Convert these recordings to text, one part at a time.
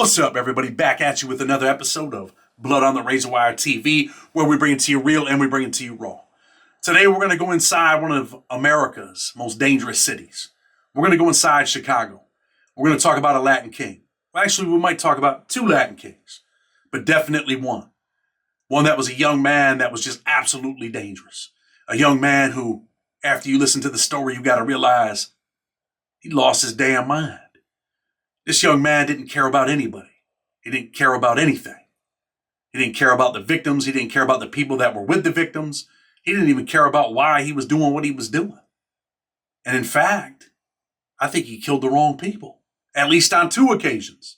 What's up, everybody? Back at you with another episode of Blood on the Razor Wire TV, where we bring it to you real and we bring it to you raw. Today, we're going to go inside one of America's most dangerous cities. We're going to go inside Chicago. We're going to talk about a Latin king. Well, actually, we might talk about two Latin kings, but definitely one. One that was a young man that was just absolutely dangerous. A young man who, after you listen to the story, you got to realize he lost his damn mind. This young man didn't care about anybody. He didn't care about anything. He didn't care about the victims. He didn't care about the people that were with the victims. He didn't even care about why he was doing what he was doing. And in fact, I think he killed the wrong people, at least on two occasions.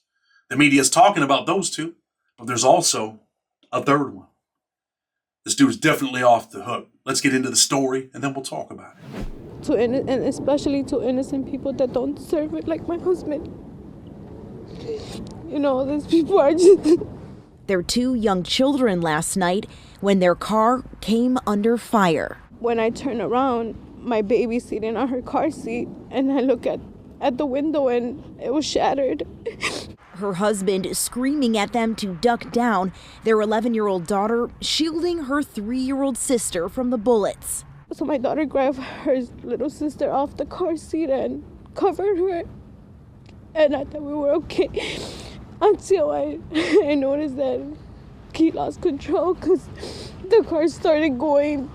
The media's talking about those two, but there's also a third one. This dude's definitely off the hook. Let's get into the story and then we'll talk about it. And especially to innocent people that don't deserve it, like my husband. You know, these people are just... Their two young children last night when their car came under fire. When I turn around, my baby's sitting on her car seat, and I look at the window and it was shattered. Her husband screaming at them to duck down, their 11-year-old daughter shielding her 3-year-old sister from the bullets. So my daughter grabbed her little sister off the car seat and covered her. And I thought we were okay until I noticed that he lost control because the car started going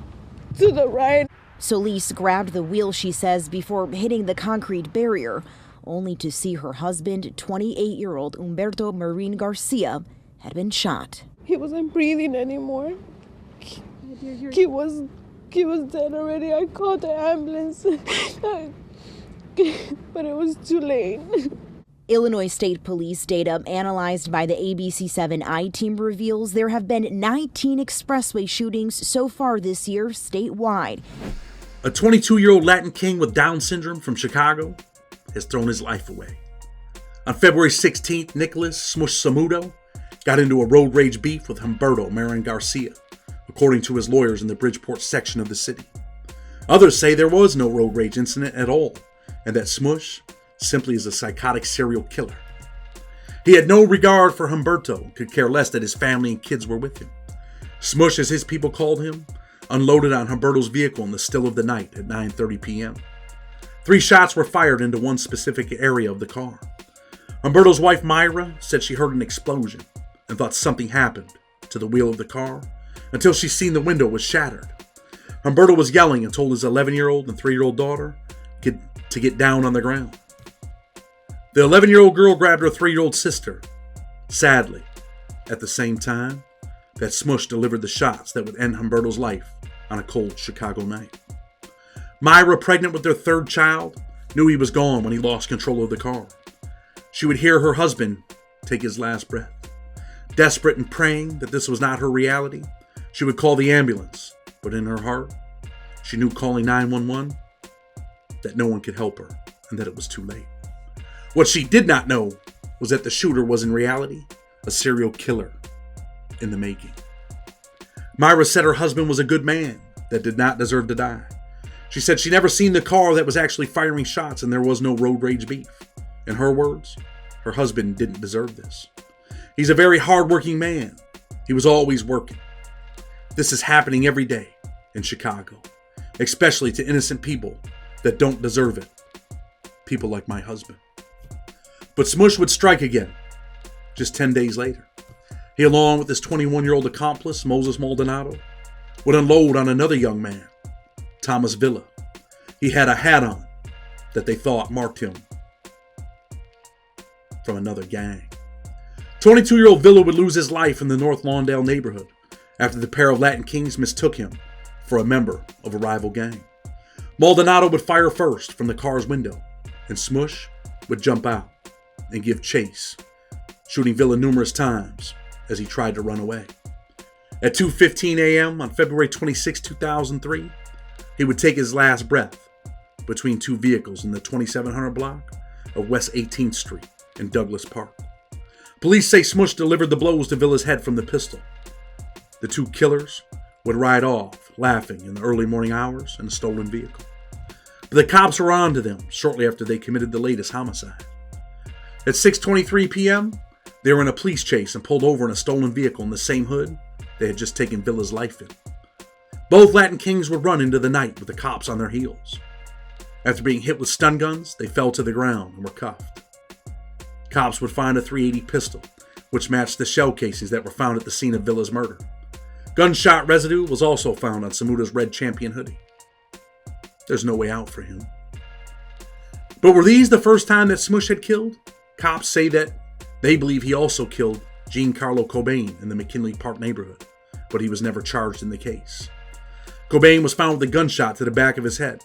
to the right. Solis grabbed the wheel, she says, before hitting the concrete barrier, only to see her husband, 28-year-old Humberto Marin Garcia, had been shot. He wasn't breathing anymore. He was dead already. I called the ambulance, but it was too late. Illinois State Police data analyzed by the ABC7I team reveals there have been 19 expressway shootings so far this year statewide. A 22-year-old Latin king with Down syndrome from Chicago has thrown his life away. On February 16th, Nicholas Smush Samudo got into a road rage beef with Humberto Marin Garcia, according to his lawyers in the Bridgeport section of the city. Others say there was no road rage incident at all, and that Smush simply is a psychotic serial killer. He had no regard for Humberto, could care less that his family and kids were with him. Smush, as his people called him, unloaded on Humberto's vehicle in the still of the night at 9:30 p.m. 3 shots were fired into one specific area of the car. Humberto's wife, Myra, said she heard an explosion and thought something happened to the wheel of the car until she seen the window was shattered. Humberto was yelling and told his 11-year-old and 3-year-old daughter to get down on the ground. The 11-year-old girl grabbed her 3-year-old sister. Sadly, at the same time, that Smush delivered the shots that would end Humberto's life on a cold Chicago night. Myra, pregnant with their 3rd child, knew he was gone when he lost control of the car. She would hear her husband take his last breath. Desperate and praying that this was not her reality, she would call the ambulance, but in her heart, she knew calling 911 that no one could help her and that it was too late. What she did not know was that the shooter was in reality a serial killer in the making. Myra said her husband was a good man that did not deserve to die. She said she never seen the car that was actually firing shots and there was no road rage beef. In her words, her husband didn't deserve this. He's a very hardworking man. He was always working. This is happening every day in Chicago, especially to innocent people that don't deserve it. People like my husband. But Smush would strike again, just 10 days later. He, along with his 21-year-old accomplice, Moses Maldonado, would unload on another young man, Thomas Villa. He had a hat on that they thought marked him from another gang. 22-year-old Villa would lose his life in the North Lawndale neighborhood after the pair of Latin kings mistook him for a member of a rival gang. Maldonado would fire first from the car's window, and Smush would jump out and give chase, shooting Villa numerous times as he tried to run away. At 2:15 a.m. on February 26, 2003, he would take his last breath between 2 vehicles in the 2700 block of West 18th Street in Douglas Park. Police say Smush delivered the blows to Villa's head from the pistol. The 2 killers would ride off, laughing in the early morning hours in a stolen vehicle. But the cops were on to them shortly after they committed the latest homicide. At 6:23 p.m., They were in a police chase and pulled over in a stolen vehicle in the same hood they had just taken Villa's life in. Both Latin Kings would run into the night with the cops on their heels. After being hit with stun guns, they fell to the ground and were cuffed. Cops would find a .380 pistol, which matched the shell casings that were found at the scene of Villa's murder. Gunshot residue was also found on Samuda's red Champion hoodie. There's no way out for him. But were these the first time that Smush had killed? Cops say that they believe he also killed Giancarlo Cobain in the McKinley Park neighborhood, but he was never charged in the case. Cobain was found with a gunshot to the back of his head,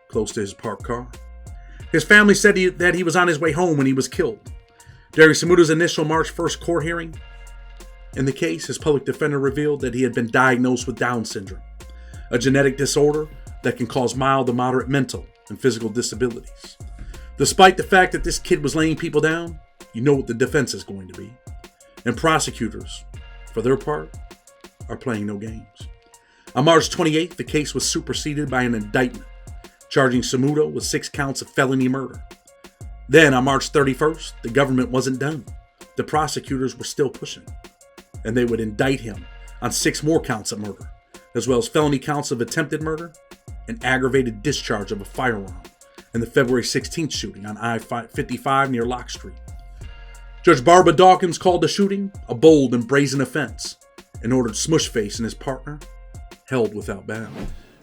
close to his parked car. His family said that he was on his way home when he was killed. During Samuda's initial March 1st court hearing in the case, his public defender revealed that he had been diagnosed with Down syndrome, a genetic disorder that can cause mild to moderate mental and physical disabilities. Despite the fact that this kid was laying people down, you know what the defense is going to be. And prosecutors, for their part, are playing no games. On March 28th, the case was superseded by an indictment, charging Samuda with 6 counts of felony murder. Then, on March 31st, the government wasn't done. The prosecutors were still pushing, and they would indict him on 6 more counts of murder, as well as felony counts of attempted murder and aggravated discharge of a firearm in the February 16th shooting on I-55 near Locke Street. Judge Barbara Dawkins called the shooting a bold and brazen offense and ordered Smushface and his partner held without bail.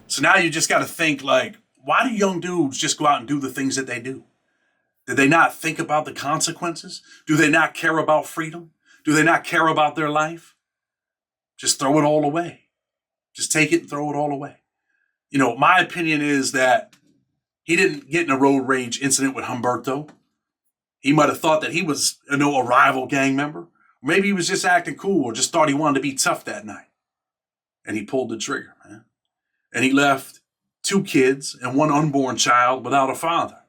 So now you just got to think, like, why do young dudes just go out and do the things that they do? Did they not think about the consequences? Do they not care about freedom? Do they not care about their life? Just throw it all away. Just take it and throw it all away. You know, my opinion is that he didn't get in a road rage incident with Humberto. He might have thought that he was, a rival gang member. Maybe he was just acting cool or just thought he wanted to be tough that night. And he pulled the trigger, man. And he left 2 kids and 1 unborn child without a father.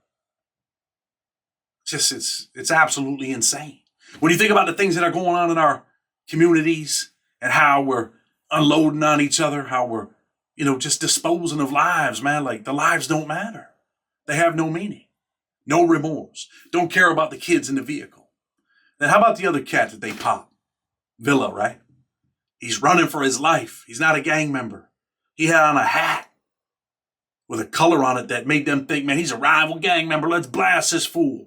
It's absolutely insane. When you think about the things that are going on in our communities and how we're unloading on each other, how we're, just disposing of lives, man, like the lives don't matter. They have no meaning, no remorse. Don't care about the kids in the vehicle. Then how about the other cat that they pop? Villa, right? He's running for his life. He's not a gang member. He had on a hat with a color on it that made them think, man, he's a rival gang member. Let's blast this fool.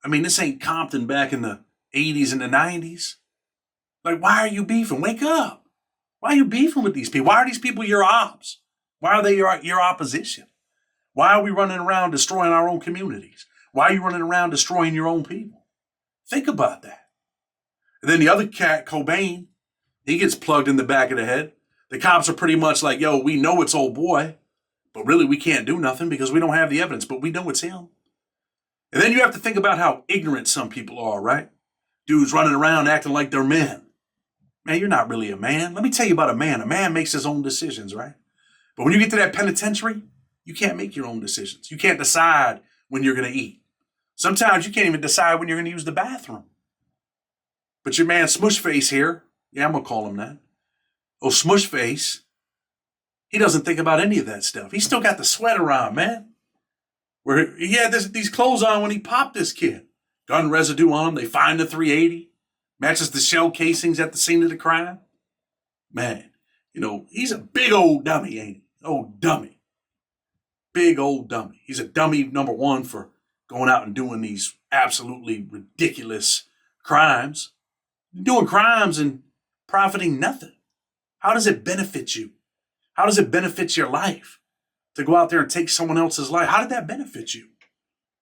I mean, this ain't Compton back in the 80s and the 90s. Like, why are you beefing? Wake up. Why are you beefing with these people? Why are these people your ops? Why are they your opposition? Why are we running around destroying our own communities? Why are you running around destroying your own people? Think about that. And then the other cat, Cobain, he gets plugged in the back of the head. The cops are pretty much like, yo, we know it's old boy, but really we can't do nothing because we don't have the evidence, but we know it's him. And then you have to think about how ignorant some people are, right? Dudes running around acting like they're men. Man, you're not really a man. Let me tell you about a man. A man makes his own decisions, right? But when you get to that penitentiary, you can't make your own decisions. You can't decide when you're going to eat. Sometimes you can't even decide when you're going to use the bathroom. But your man Smushface here, yeah, I'm going to call him that. Oh, Smushface, he doesn't think about any of that stuff. He's still got the sweater on, man. Where he had these clothes on when he popped this kid. Gun residue on him. They find the .380. Matches the shell casings at the scene of the crime. Man, he's a big old dummy, ain't he? Oh, dummy. Big old dummy. He's a dummy, number one, for going out and doing these absolutely ridiculous crimes. Doing crimes and profiting nothing. How does it benefit you? How does it benefit your life to go out there and take someone else's life? How did that benefit you?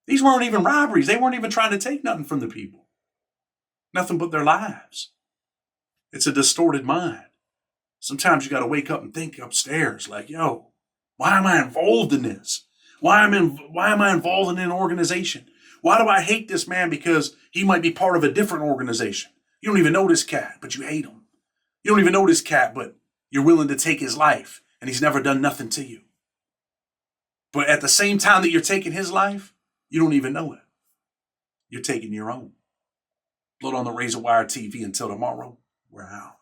These weren't even robberies. They weren't even trying to take nothing from the people. Nothing but their lives. It's a distorted mind. Sometimes you got to wake up and think upstairs like, yo, why am I involved in this? Why am I involved in an organization? Why do I hate this man because he might be part of a different organization? You don't even know this cat, but you hate him. You don't even know this cat, but you're willing to take his life, and he's never done nothing to you. But at the same time that you're taking his life, you don't even know it. You're taking your own. Blood on the Razor Wire TV. Until tomorrow, we're out.